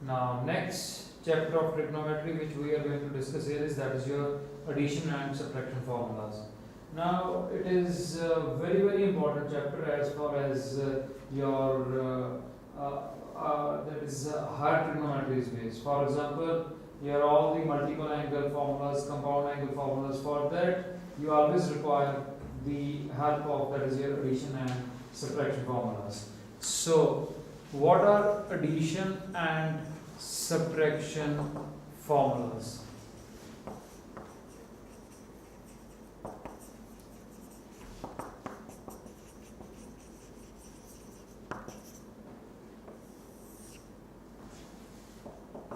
Now next chapter of trigonometry which we are going to discuss here is that is your addition and subtraction formulas. Now it is a very important chapter as far as your that is higher trigonometry is based. For example, here all the multiple angle formulas, compound angle formulas. For that you always require the help of that is your addition and subtraction formulas. So what are addition and subtraction formulas?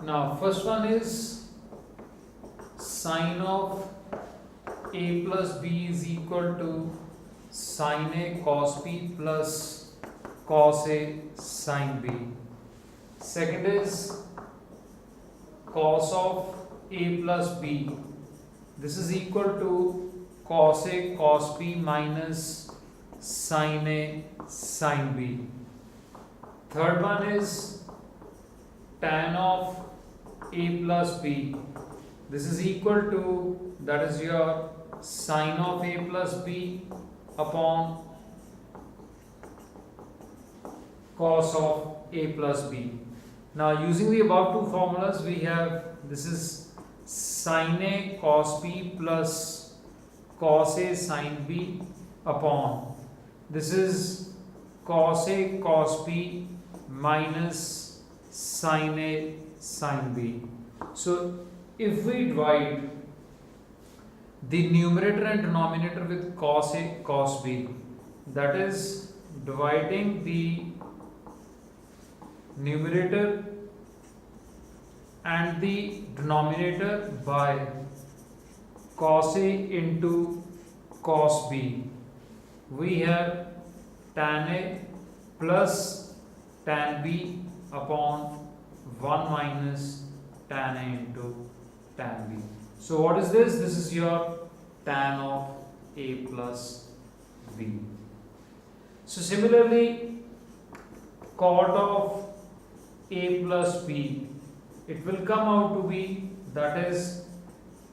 Now first one is sine of a plus b is equal to sine a cos b plus cos a sine b. Second is cos of a plus b. This is equal to cos a cos b minus sine a sine b. Third one is tan of a plus b. This is equal to that is your sine of a plus b upon cos of a plus b. Now using the above two formulas we have this is sine a cos b plus cos a sine b upon this is cos a cos b minus sine a sine b. So if we divide the numerator and denominator with cos a cos b, that is dividing the numerator and the denominator by cos a into cos b, we have tan a plus tan b upon 1 minus tan a into tan b. So what is this? This is your tan of a plus b. So similarly, cot of a plus b, it will come out to be that is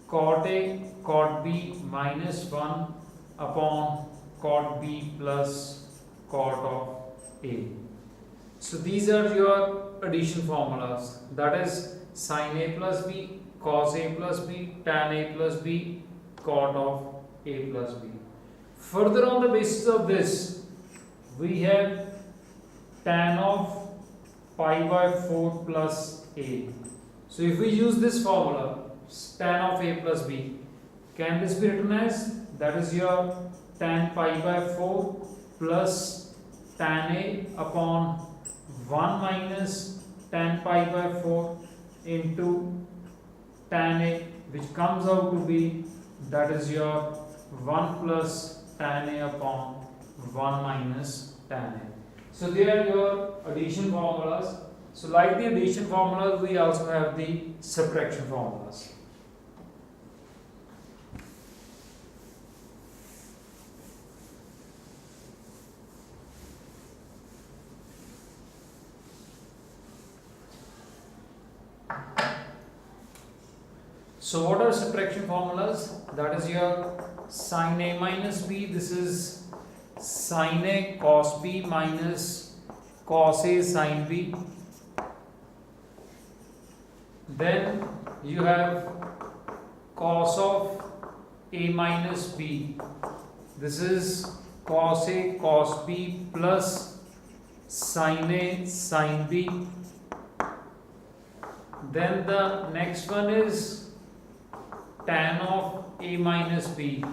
cot a cot b minus 1 upon cot b plus cot of a. So these are your addition formulas, that is sin a plus b, cos a plus b, tan a plus b, cot of a plus b. Further on the basis of this, we have tan of pi by 4 plus a. So if we use this formula, tan of a plus b, can this be written as that is your tan pi by 4 plus tan a upon 1 minus tan pi by 4 into tan a, which comes out to be that is your 1 plus tan a upon 1 minus tan a. So they are your addition formulas. So like the addition formulas, we also have the subtraction formulas. So what are subtraction formulas? That is your sin a minus b. This is sin a cos b minus cos a sin b. Then you have cos of a minus b. This is cos a cos b plus sin a sin b. Then the next one is tan of a minus b.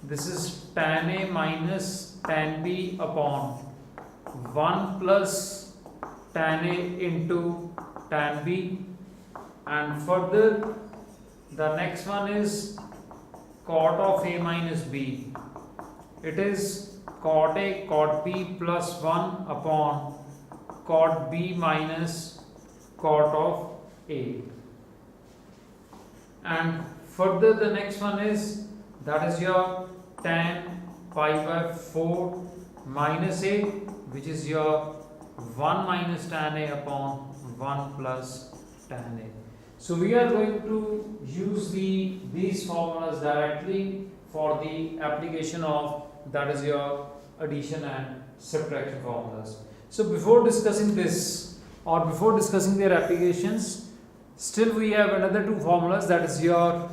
This is tan a minus tan b upon 1 plus tan a into tan b. And further the next one is cot of a minus b. It is cot a cot b plus 1 upon cot b minus cot of a. And further the next one is that is your tan pi by 4 minus a, which is your 1 minus tan a upon 1 plus tan A. So we are going to use these formulas directly for the application of, that is your addition and subtraction formulas. So before discussing this, or before discussing their applications, still we have another two formulas, that is your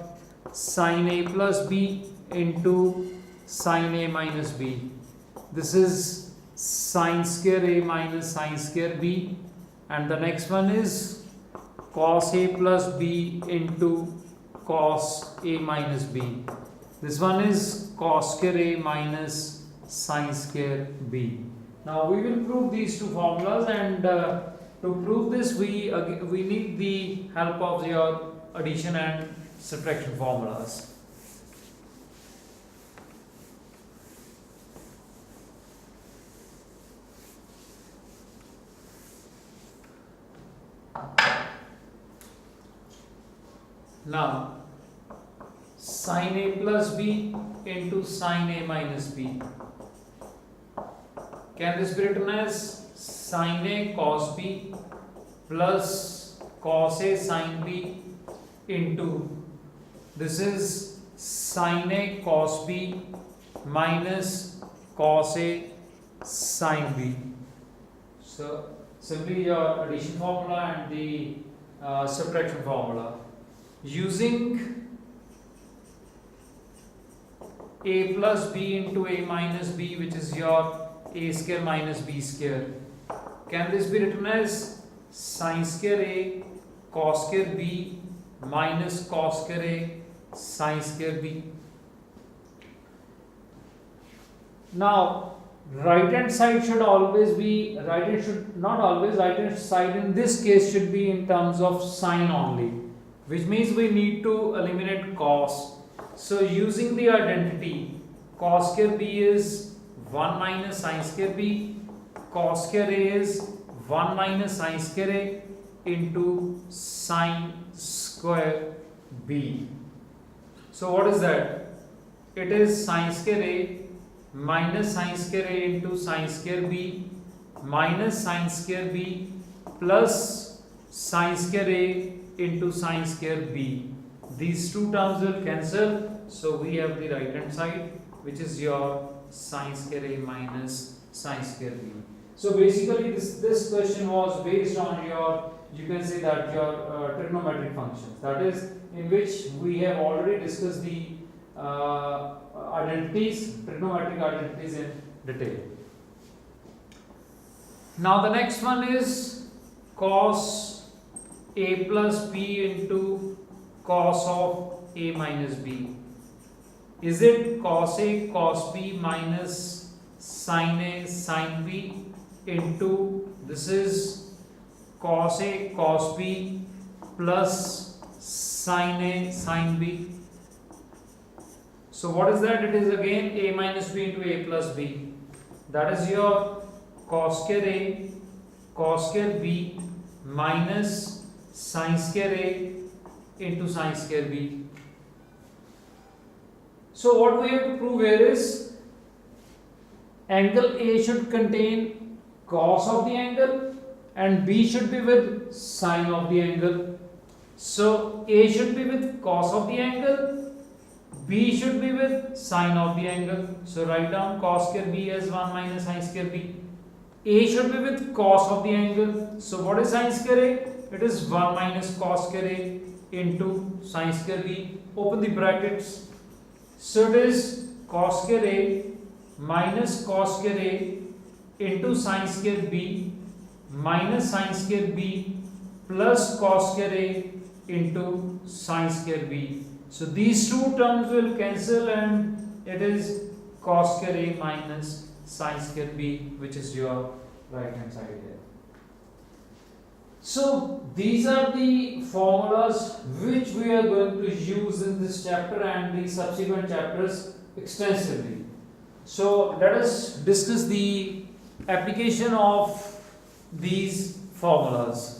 sin A plus B into sin A minus B. This is sin square A minus sin square B, and the next one is cos A plus B into cos A minus B. This one is cos square A minus sin square B. Now we will prove these two formulas, and to prove this we need the help of your addition and subtraction formulas. Now, sin A plus B into sin A minus B. Can this be written as sin A cos B plus cos A sin B into, this is sin A cos B minus cos A sin B. So, simply your addition formula and the subtraction formula. Using A plus B into A minus B, which is your A square minus B square. Can this be written as sin square A cos square B minus cos square A sin square B? Now, right hand side should always be, right hand side in this case should be in terms of sign only, which means we need to eliminate cos. So using the identity, cos square B is 1 minus sin square B, cos square A is 1 minus sin square A into sin square B. So what is that? It is sin square A minus sin square A into sin square B minus sin square B plus sin square A into sin square B. These two terms will cancel, so we have the right hand side, which is your sin square A minus sin square B. So basically this question was based on your, you can say that your trigonometric functions, that is in which we have already discussed the identities, trigonometric identities in detail. Now the next one is cos A plus B into cos of A minus B. Is it cos A cos B minus sin A sin B into, this is cos A cos B plus sin A sin B? So what is that? It is again A minus B into A plus B. That is your cos square A cos square B minus sin square A into sin square B. So what we have to prove here is angle A should contain cos of the angle and B should be with sin of the angle. So A should be with cos of the angle, B should be with sin of the angle. So write down cos square B as 1 minus sin square B. A should be with cos of the angle. So what is sin square A? It is 1 minus cos square A into sin square B. Open the brackets. So it is cos square A minus cos square A into sin square B minus sin square B plus cos square A into sin square B. So these two terms will cancel and it is cos square A minus sin square B, which is your right hand side here. So these are the formulas which we are going to use in this chapter and the subsequent chapters extensively. So let us discuss the application of these formulas.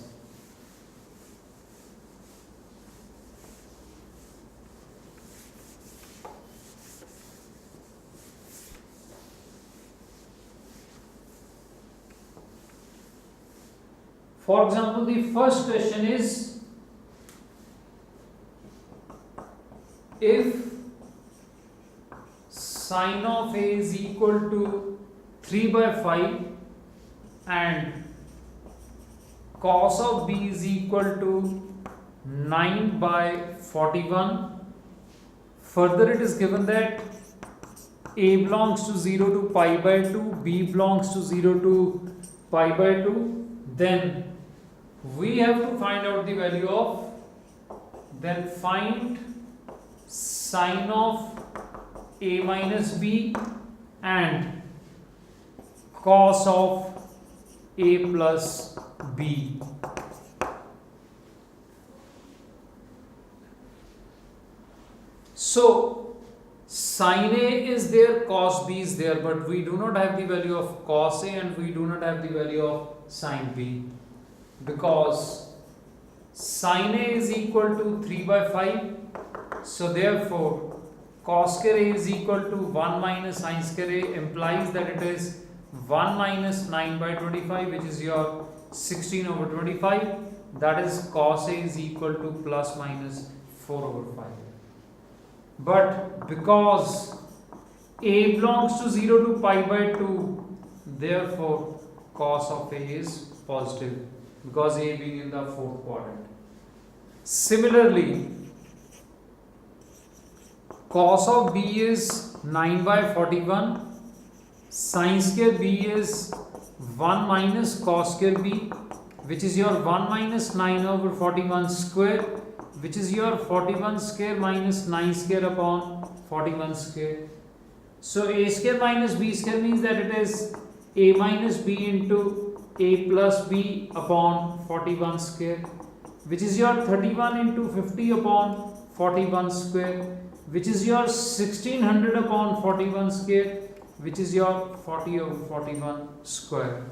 For example, the first question is, if sine of A is equal to 3 by 5 and cos of B is equal to 9 by 41. Further, it is given that A belongs to 0 to pi by 2, B belongs to 0 to pi by 2. Then we have to find out the value of, then find sine of A minus B and cos of A plus B. So sin A is there, cos B is there, but we do not have the value of cos A and we do not have the value of sin B, because sin A is equal to 3 by 5. So therefore cos square A is equal to 1 minus sin square A, implies that it is 1 minus 9 by 25, which is your 16 over 25. That is cos A is equal to plus minus 4 over 5. But because A belongs to 0 to pi by 2, therefore cos of A is positive, because A being in the fourth quadrant. Similarly, cos of B is 9 by 41, sin square B is 1 minus cos square B, which is your 1 minus 9 over 41 square, which is your 41 square minus 9 square upon 41 square. So A square minus B square means that it is A minus B into A plus B upon 41 square, which is your 31 into 50 upon 41 square, which is your 1600 upon 41 square, which is your 40 over 41 square.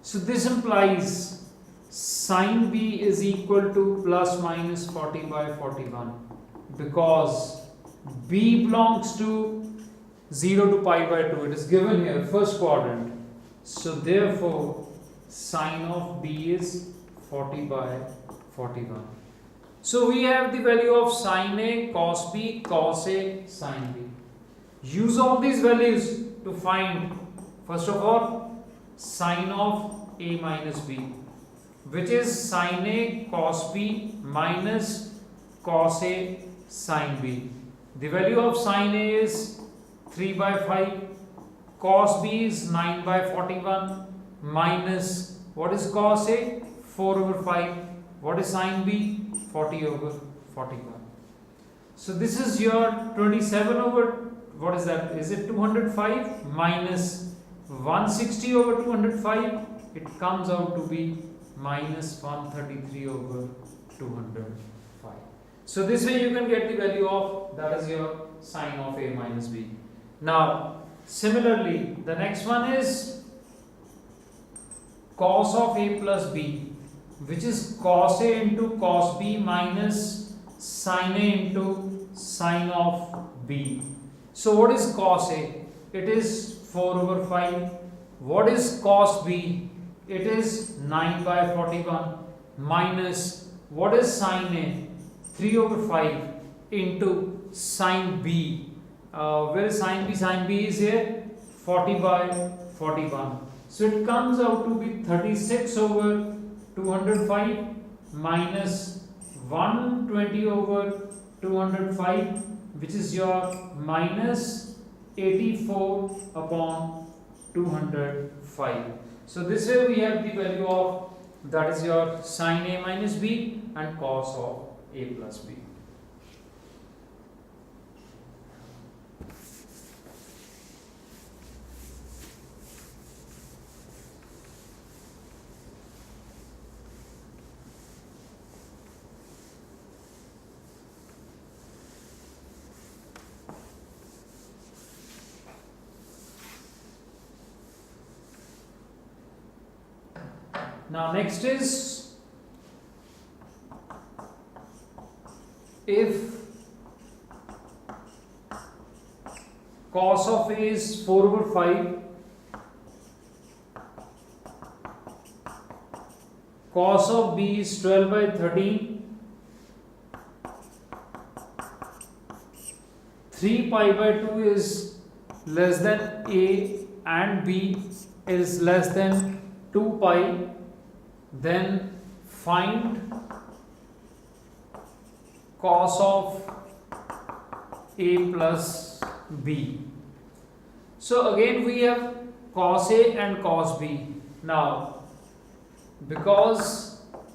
So this implies sin B is equal to plus minus 40 by 41, because B belongs to 0 to pi by 2. It is given here, first quadrant. So therefore sin of B is 40 by 41. So we have the value of sin A, cos B, cos A, sin B. Use all these values to find, first of all, sin of A minus B, which is sin A cos B minus cos A sin B. The value of sin A is 3 by 5, cos B is 9 by 41, minus, what is cos A? 4 over 5. What is sin B? 40 over 41. So this is your 27 over, what is that? Is it 205 minus 160 over 205? It comes out to be minus 133 over 205. So this way you can get the value of, that is your sin of A minus B. Now similarly, the next one is cos of A plus B, which is cos A into cos B minus sin A into sin of B. So what is cos A? It is 4 over 5. What is cos B? It is 9 by 41 minus, what is sin A? 3 over 5 into sin B. Where is sin B? Sin B is here, 40 by 41. So it comes out to be 36 over 205 minus 120 over 205, which is your minus 84 upon 205. So this way we have the value of, that is your sin A minus B and cos of A plus B. Now next is, if cos of A is 4 over 5 cos of b is 12 by 13. 3 pi by 2 is less than a and b is less than 2 pi. Then find cos of a plus b. So again we have cos a and cos b. Now because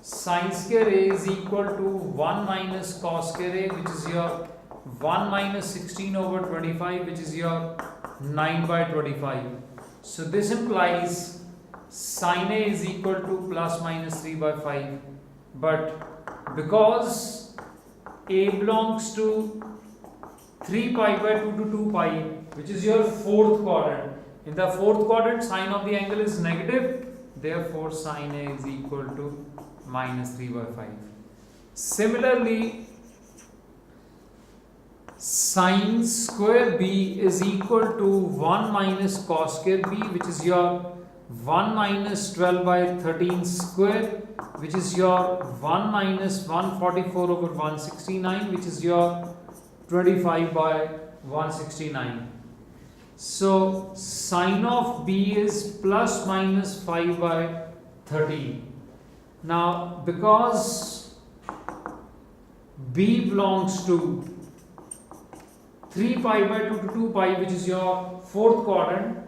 sin square a is equal to 1 minus cos square a, which is your 1 minus 16 over 25, which is your 9 by 25. So this implies sin a is equal to plus minus 3 by 5. But because a belongs to 3 pi by 2 to 2 pi, which is your fourth quadrant. In the fourth quadrant, sine of the angle is negative. Therefore, sin a is equal to minus 3 by 5. Similarly, sin square b is equal to 1 minus cos square b, which is your 1 minus 12 by 13 square, which is your 1 minus 144 over 169, which is your 25 by 169. So sin of b is plus minus 5 by 13. Now because b belongs to 3 pi by 2 to 2 pi, which is your fourth quadrant,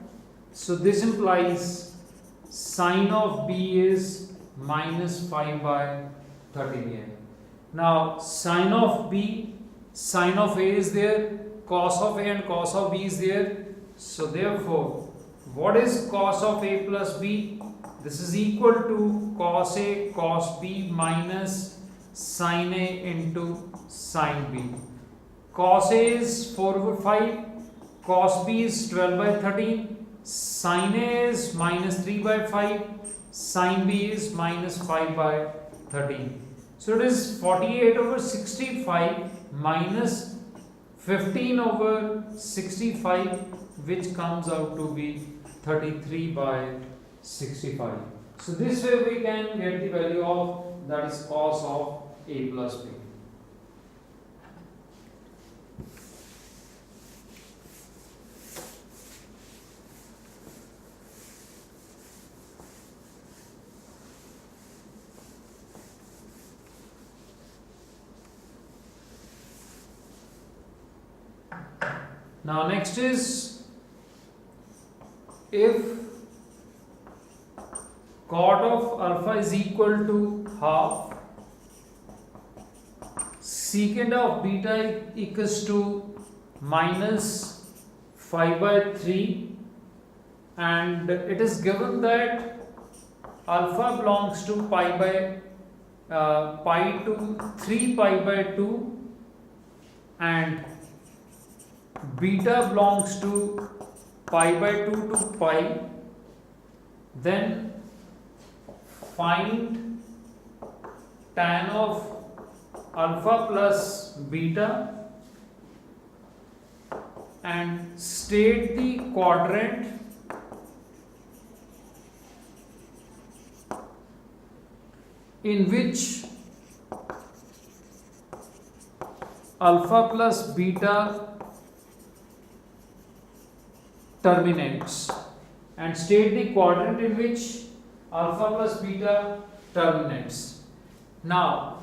so this implies sin of b is minus 5 by 13 here. Now sin of b, sin of a is there, cos of a and cos of b is there. So therefore, what is cos of a plus b? This is equal to cos a cos b minus sin a into sin b. Cos a is 4 over 5, cos b is 12 by 13, sin a is minus 3 by 5, sin b is minus 5 by 13. So it is 48 over 65 minus 15 over 65, which comes out to be 33 by 65. So this way we can get the value of, that is cos of a plus b. Now next is, if cot of alpha is equal to half, secant of beta equals to minus 5 by 3, and it is given that alpha belongs to pi to 3 pi by 2 and beta belongs to pi by 2 to pi, then find tan of alpha plus beta and state the quadrant in which alpha plus beta terminates, and state the quadrant in which alpha plus beta terminates. Now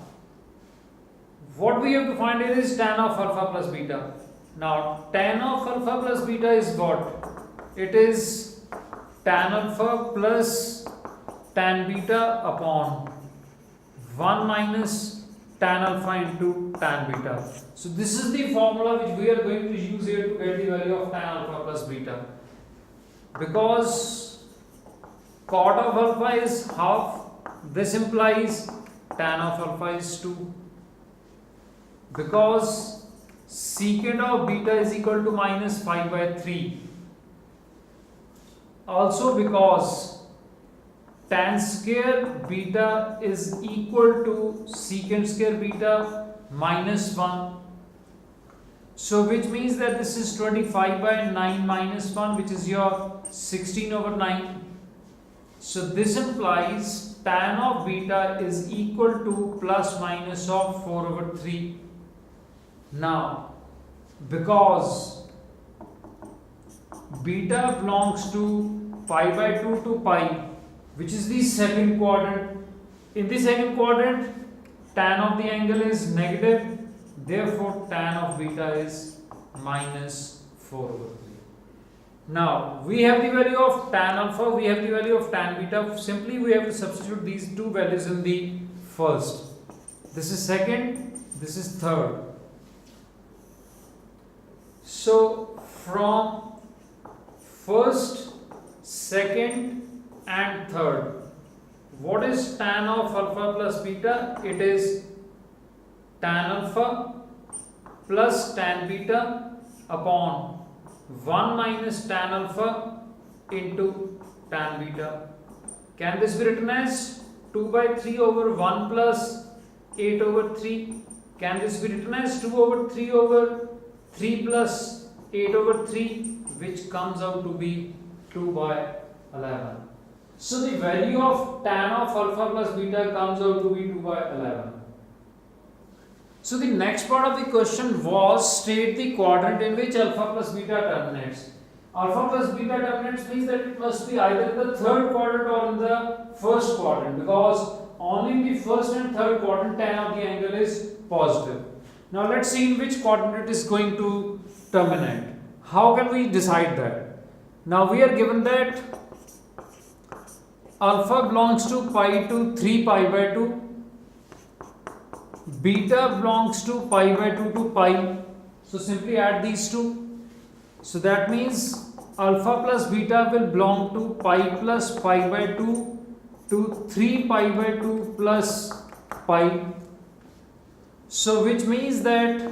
what we have to find here is tan of alpha plus beta. Now tan of alpha plus beta is what? It is tan alpha plus tan beta upon 1 minus tan alpha into tan beta. So this is the formula which we are going to use here to get the value of tan alpha plus beta. Because cot of alpha is half, this implies tan of alpha is 2. Because secant of beta is equal to minus 5 by 3. Also because tan square beta is equal to secant square beta minus 1. So which means that this is 25 by 9 minus 1, which is your 16 over 9. So this implies tan of beta is equal to plus minus of 4 over 3. Now, because beta belongs to pi by 2 to pi, which is the second quadrant. In the second quadrant, tan of the angle is negative, therefore tan of beta is minus 4 over 3. Now, we have the value of tan alpha, we have the value of tan beta. Simply we have to substitute these two values in the first. This is second, this is third. So, from first, second and third, what is tan of alpha plus beta? It is tan alpha plus tan beta upon 1 minus tan alpha into tan beta. Can this be written as 2 by 3 over 1 plus 8 over 3? Can this be written as 2 over 3 over 3 plus 8 over 3, which comes out to be 2 by 11. So the value of tan of alpha plus beta comes out to be 2 by 11. So the next part of the question was state the quadrant in which alpha plus beta terminates. Alpha plus beta terminates means that it must be either in the third quadrant or in the first quadrant, because only in the first and third quadrant tan of the angle is positive. Now let's see in which quadrant it is going to terminate. How can we decide that? Now we are given that alpha belongs to pi to 3 pi by 2, beta belongs to pi by 2 to pi. So simply add these two. So that means alpha plus beta will belong to pi plus pi by 2 to 3 pi by 2 plus pi. So which means that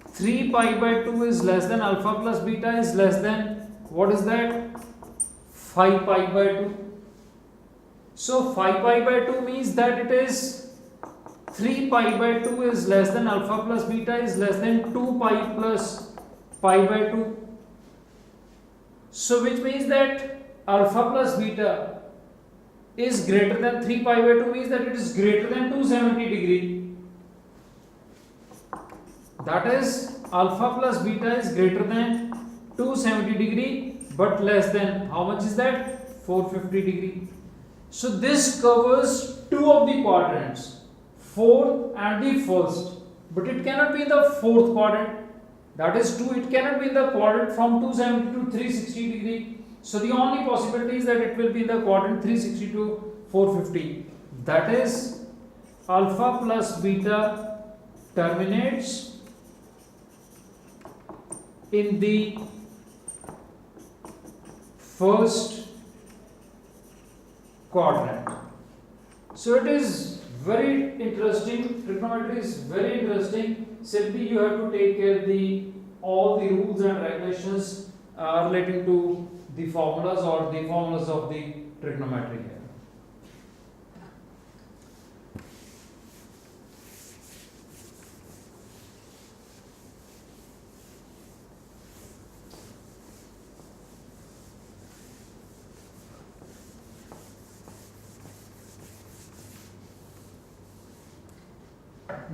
3 pi by 2 is less than alpha plus beta is less than, what is that? 5 pi by 2. So 5 pi by 2 means that it is 3 pi by 2 is less than alpha plus beta is less than 2 pi plus pi by 2. So which means that alpha plus beta is greater than 3 pi by 2 means that it is greater than 270 degree. That is alpha plus beta is greater than 270 degree but less than, how much is that? 450 degree. So this covers two of the quadrants, fourth and the first, but it cannot be in the fourth quadrant. That is 2, it cannot be in the quadrant from 270 to 360 degree. So the only possibility is that it will be in the quadrant 360 to 450. That is alpha plus beta terminates in the first quadrant. So it is very interesting. Trigonometry is very interesting. Simply you have to take care all the rules and regulations relating to the formulas or the formulas of the trigonometry here.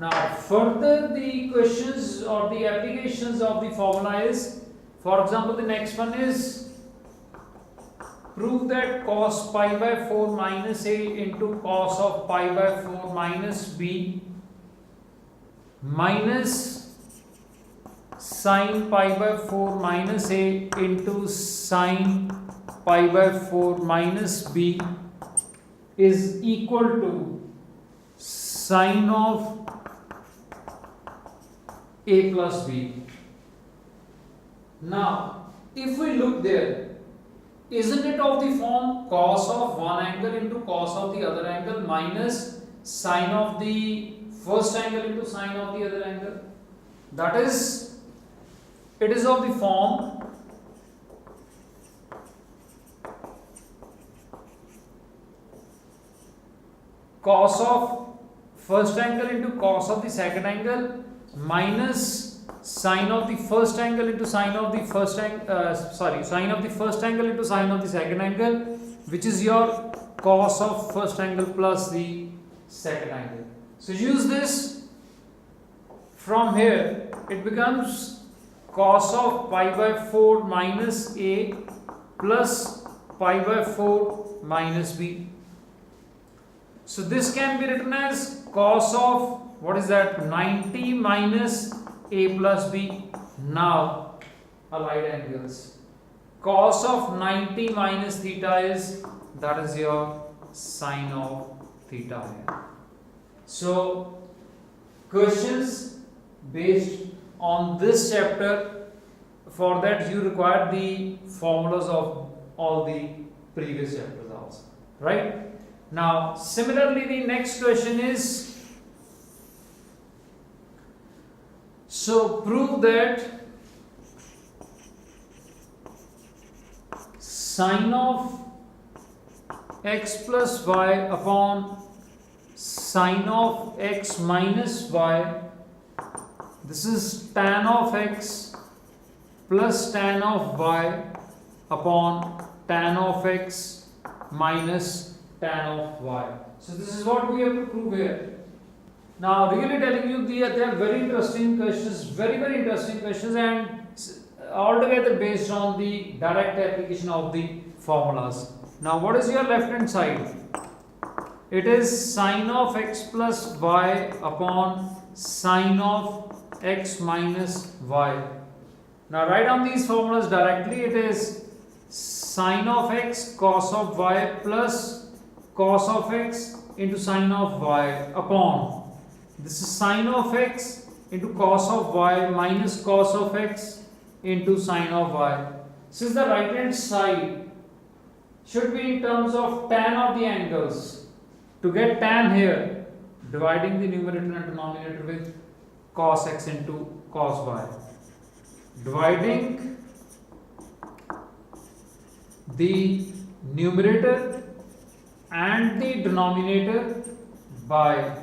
Now further the questions or the applications of the formula is, for example, the next one is prove that cos pi by 4 minus a into cos of pi by 4 minus b minus sin pi by 4 minus a into sin pi by 4 minus b is equal to sin of a plus b. Now, if we look there, isn't it of the form cos of one angle into cos of the other angle minus sine of the first angle into sine of the other angle? That is, it is of the form cos of first angle into cos of the second angle minus sine of the first angle into sine of the first angle, sine of the first angle into sine of the second angle, which is your cos of first angle plus the second angle. So use this. From here it becomes cos of pi by 4 minus a plus pi by 4 minus b. So this can be written as cos of, what is that, 90 minus a plus b. Now allied angles. Cos of 90 minus theta is, that is your sine of theta here. So questions based on this chapter, for that you require the formulas of all the previous chapters also, right? Now similarly the next question is, so prove that sine of x plus y upon sine of x minus y, this is tan of x plus tan of y upon tan of x minus tan of y. So this is what we have to prove here. Now really telling you they are very interesting questions, very interesting questions, and altogether based on the direct application of the formulas. Now what is your left hand side? It is sine of x plus y upon sine of x minus y. Now write down these formulas directly. It is sine of x cos of y plus cos of x into sine of y upon, this is sine of x into cos of y minus cos of x into sine of y. Since the right hand side should be in terms of tan of the angles, to get tan here, dividing the numerator and denominator with cos x into cos y. Dividing the numerator and the denominator by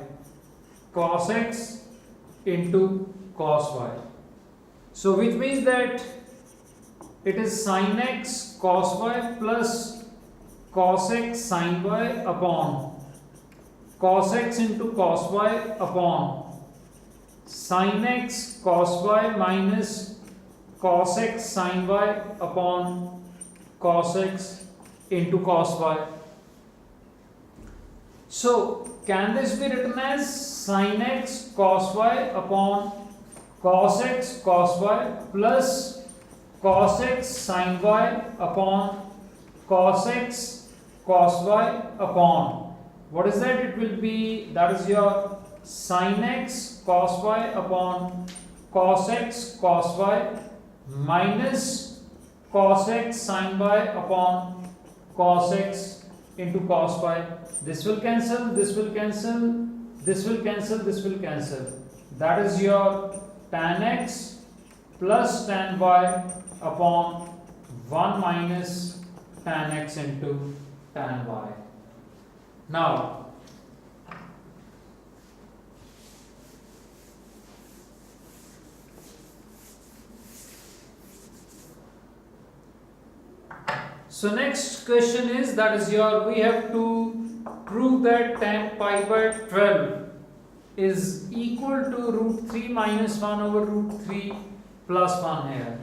cos x into cos y. So which means that it is sin x cos y plus cos x sin y upon cos x into cos y upon sin x cos y minus cos x sin y upon cos x into cos y. So can this be written as sin x cos y upon cos x cos y plus cos x sin y upon cos x cos y upon, what is that? It will be, that is your sin x cos y upon cos x cos y minus cos x sin y upon cos x into cos y. This will cancel, this will cancel, this will cancel, this will cancel. That is your tan x plus tan y upon 1 minus tan x into tan y. Now so next question is, that is your, we have to prove that tan pi by 12 is equal to root 3 minus 1 over root 3 plus 1 here.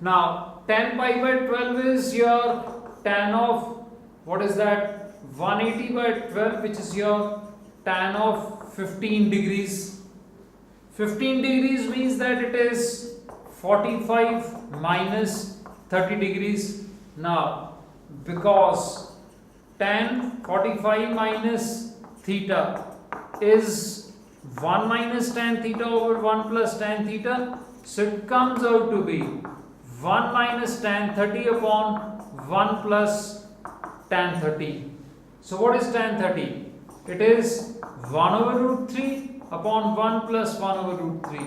Now tan pi by 12 is your tan of, what is that, 180 by 12, which is your tan of 15 degrees. 15 degrees means that it is 45 minus 30 degrees. Now because tan 45 minus theta is 1 minus tan theta over 1 plus tan theta, so it comes out to be 1 minus tan 30 upon 1 plus tan 30. So what is tan 30? It is 1 over root 3 upon 1 plus 1 over root 3,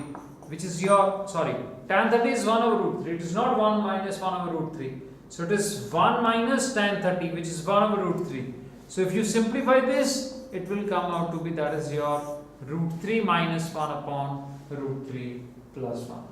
which is your, sorry, tan 30 is 1 over root 3. It is not 1 minus 1 over root 3. So it is 1 minus tan 30, which is 1 over root 3. So if you simplify this, it will come out to be, that is your root 3 minus 1 upon root 3 plus 1.